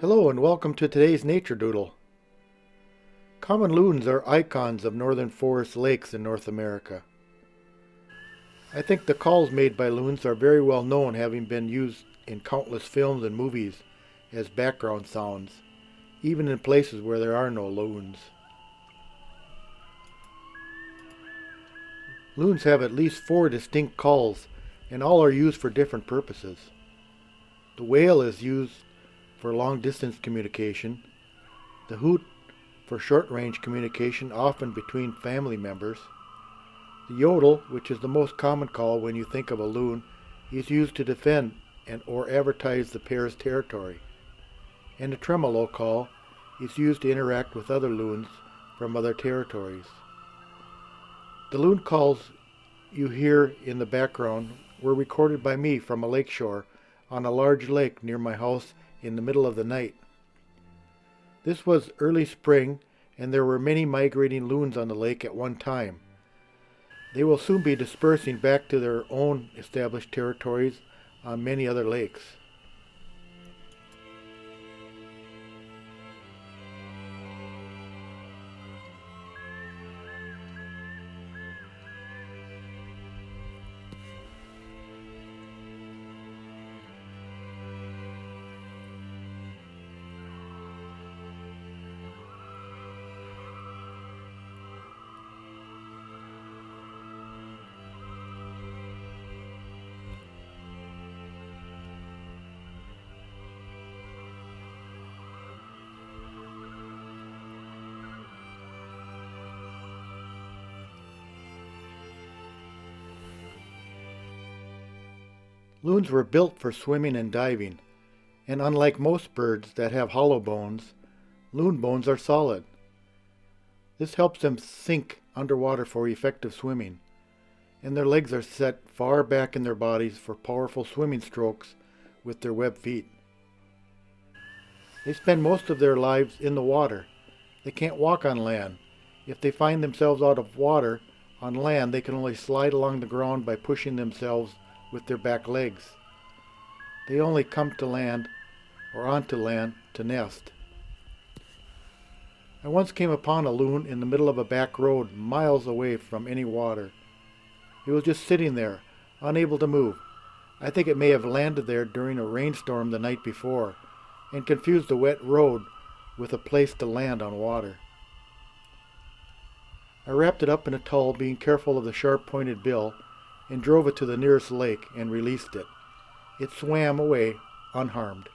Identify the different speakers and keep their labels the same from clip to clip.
Speaker 1: Hello and welcome to today's Nature Doodle. Common loons are icons of northern forest lakes in North America. I think the calls made by loons are very well known, having been used in countless films and movies as background sounds, even in places where there are no loons. Loons have at least 4 distinct calls, and all are used for different purposes. The wail is used for long-distance communication, the hoot for short-range communication, often between family members. The yodel, which is the most common call when you think of a loon, is used to defend or advertise the pair's territory. And the tremolo call is used to interact with other loons from other territories. The loon calls you hear in the background were recorded by me from a lakeshore on a large lake near my house in the middle of the night. This was early spring, and there were many migrating loons on the lake at one time. They will soon be dispersing back to their own established territories on many other lakes. Loons were built for swimming and diving, and unlike most birds that have hollow bones, loon bones are solid. This helps them sink underwater for effective swimming, and their legs are set far back in their bodies for powerful swimming strokes with their webbed feet. They spend most of their lives in the water. They can't walk on land. If they find themselves out of water on land, they can only slide along the ground by pushing themselves with their back legs. They only come to land or onto land to nest. I once came upon a loon in the middle of a back road miles away from any water. It was just sitting there, unable to move. I think it may have landed there during a rainstorm the night before and confused the wet road with a place to land on water. I wrapped it up in a towel, being careful of the sharp-pointed bill, and drove it to the nearest lake and released it. It swam away unharmed.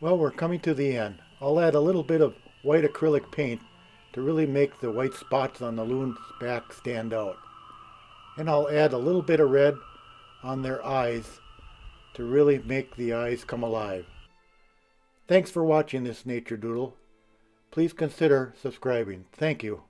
Speaker 1: Well, we're coming to the end. I'll add a little bit of white acrylic paint to really make the white spots on the loon's back stand out. And I'll add a little bit of red on their eyes to really make the eyes come alive. Thanks for watching this Nature Doodle. Please consider subscribing. Thank you.